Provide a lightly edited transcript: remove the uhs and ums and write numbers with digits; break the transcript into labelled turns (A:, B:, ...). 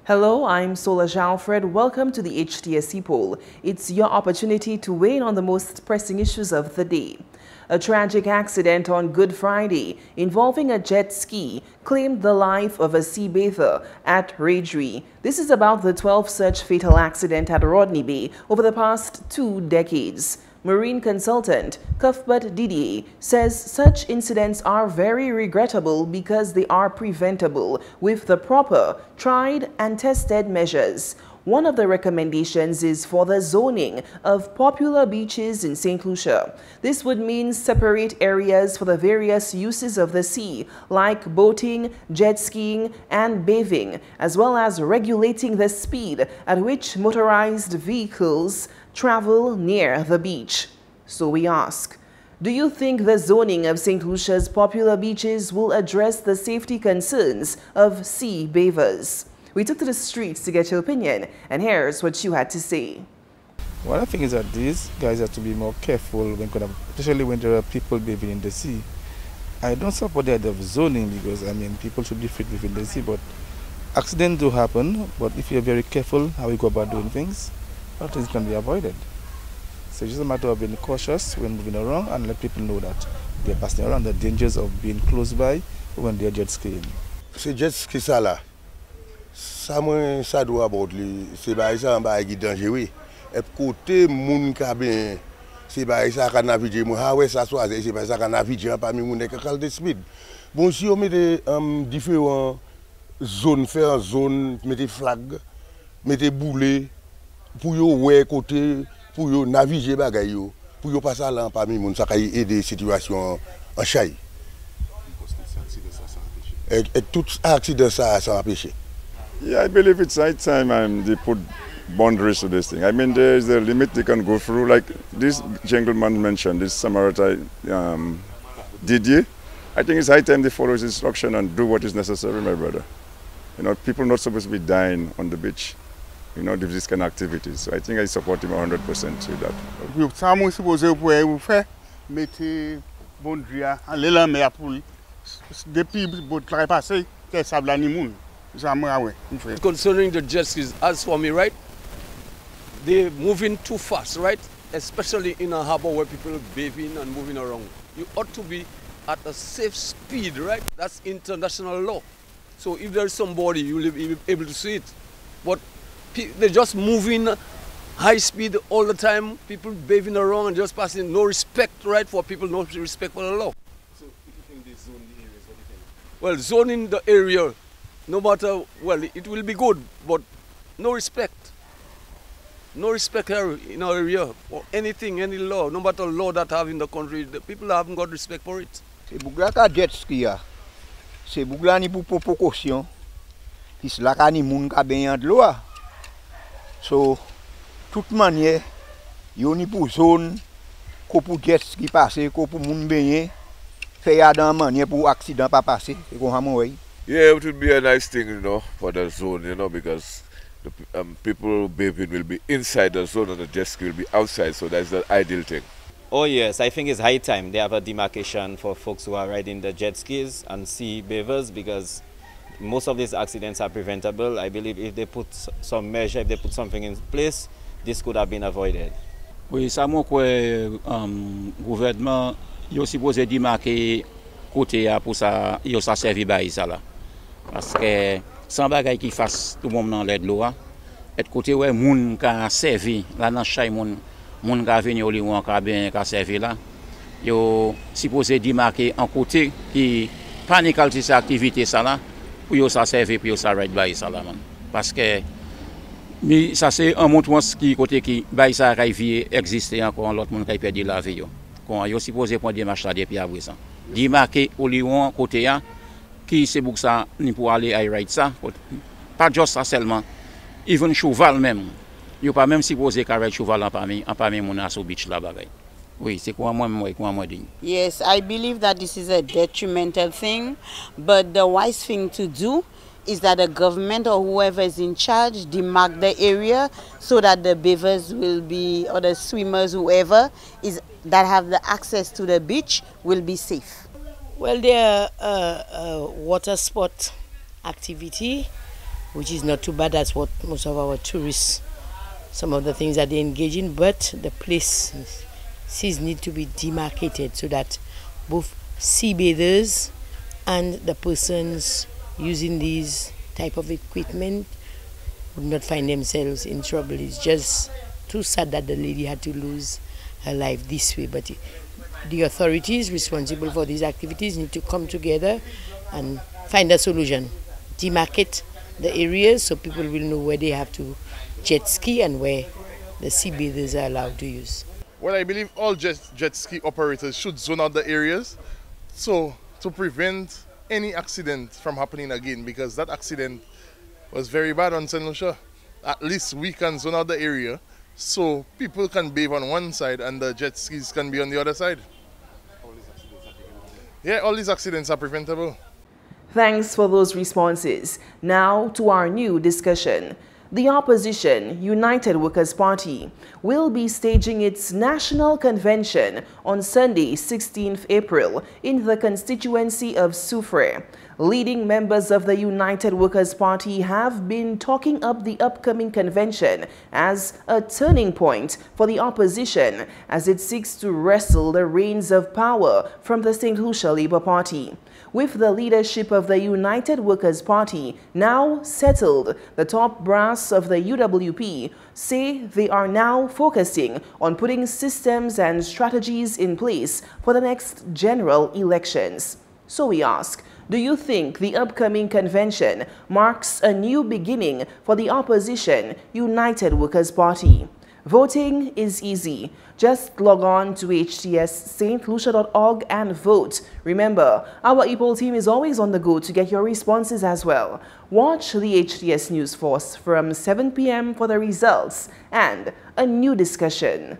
A: Hello, I'm Solange Alfred. Welcome to the HTS Epoll. It's your opportunity to weigh in on the most pressing issues of the day. A tragic accident on Good Friday involving a jet ski claimed the life of a sea bather at Rajdri. This is about the 12th such fatal accident at Rodney Bay over the past 2 decades. Marine consultant Cuthbert Didier says such incidents are very regrettable because they are preventable with the proper, tried and tested measures. One of the recommendations is for the zoning of popular beaches in St. Lucia. This would mean separate areas for the various uses of the sea, like boating, jet skiing, and bathing, as well as regulating the speed at which motorized vehicles travel near the beach. So we ask, do you think the zoning of St. Lucia's popular beaches will address the safety concerns of sea bathers? We took to the streets to get your opinion, and here's what you had to say.
B: What I think is that these guys have to be more careful, especially when there are people bathing in the sea. I don't support the idea of zoning because, people should be fit within the sea, but accidents do happen. But if you're very careful how you go about doing things, all things can be avoided. So it's just a matter of being cautious when moving around and let people know that they're passing around, the dangers of being close by when they're jet skiing.
C: C'est jet ski ça là. Ça doit about c'est pas ça ba qui dangereux. Et côté moun ka ben c'est pas ça ka naviguer moi ah ouais ça soit c'est pas ça ka naviguer parmi moun que qualité speed. Bon si on met des différentes zones faire zone mettre flag, mettre boulet pour yo ouais côté pour yo naviguer bagay yo pour yo passer là parmi moun ça ka aider situation en chai. Et tout accident ça empêcher.
D: Yeah, I believe it's high time they put boundaries to this thing. I mean, there is a limit they can go through. Like this gentleman mentioned, this Samaritan Didier. I think it's high time they follow his instruction and do what is necessary, my brother. You know, people are not supposed to be dying on the beach, you know, with this kind of activities. So I think I support him 100% with that.
E: Nous supposé pour faire mettre boundary aller la mer pour depuis le travail passé, c'est ça la ni moun.
F: Concerning the jet skis, as for me, right, they're moving too fast, right? Especially in a harbor where people are bathing and moving around. You ought to be at a safe speed, right? That's international law. So if there's somebody, you'll be able to see it. But they're just moving high speed all the time, people bathing around and just passing, no respect, right, for people, no respect for the law.
G: So if you think they zone the areas, what do you think?
F: Well, zoning the area, no matter, well, it will be good, but no respect. No respect here in our area for anything, any law, no matter law that have in the country, the people haven't got respect for it.
H: C'est bougla ka jet ski ya. C'est bougla ni pour précaution. Puis la ka ni moun ka ben de l'eau. So toute manière, yo ni pour zone ko pour jet ski passer, ko pour moun ben fait ya dans manière pour accident pas passer. C'est comme ça moi.
I: Yeah, it would be a nice thing, you know, for the zone, you know, because the people bathing will be inside the zone and the jet ski will be outside, so that's the ideal thing.
J: Oh yes, I think it's high time they have a demarcation for folks who are riding the jet skis and sea bathers because most of these accidents are preventable. I believe if they put some measure, if they put something in place, this could have been avoided.
K: Oui, ça moi quoi gouvernement yo supposé démarquer côté pour ça, yo ça servi bail ça là. Parce que sans bagay qui fasse tout le monde dans l'aide l'eau et côté ouais moun ka servi là dans chay moun ka venir li ou ka bien ka servi là yo supposé démarquer en côté qui panique cette activité ça là pour yo ça servi pour yo ça ride bail ça là man parce que mais ça c'est un montrant qui côté qui bail ça arrive exister encore l'autre monde qui perdre la vie yo quand yo supposé prendre des marches là depuis après ça démarquer au lion côté qui c'est pour ça ni pour aller à ride ça pas juste ça seulement even cheval même yo pas même supposé carrer cheval en parmi mon asso beach là bagaille oui c'est quoi moi dit.
L: Yes, I believe that this is a detrimental thing, but the wise thing to do is that the government or whoever is in charge demark the area so that the bathers will be, or the swimmers, whoever is that have the access to the beach will be safe.
M: Well, there are water sport activity which is not too bad. That's what most of our tourists, some of the things that they engage in, but the places need to be demarcated so that both sea bathers and the persons using these type of equipment would not find themselves in trouble. It's just too sad that the lady had to lose her life this way, but the authorities responsible for these activities need to come together and find a solution. Demarcate the areas so people will know where they have to jet ski and where the sea bathers are allowed to use.
N: Well, I believe all jet ski operators should zone out the areas so to prevent any accident from happening again, because that accident was very bad on St. Lucia. At least we can zone out the area so people can bathe on one side and the jet skis can be on the other side. Yeah, all these accidents are preventable.
A: Thanks for those responses. Now to our new discussion. The opposition, United Workers' Party, will be staging its national convention on Sunday, 16th April, in the constituency of Soufrière. Leading members of the United Workers' Party have been talking up the upcoming convention as a turning point for the opposition as it seeks to wrestle the reins of power from the St. Lucia Labour Party. With the leadership of the United Workers' Party now settled, the top brass of the UWP say they are now focusing on putting systems and strategies in place for the next general elections. So we ask, do you think the upcoming convention marks a new beginning for the opposition United Workers' Party? Voting is easy. Just log on to htsstlucia.org and vote. Remember, our Epoll team is always on the go to get your responses as well. Watch the HTS News Force from 7 p.m. for the results and a new discussion.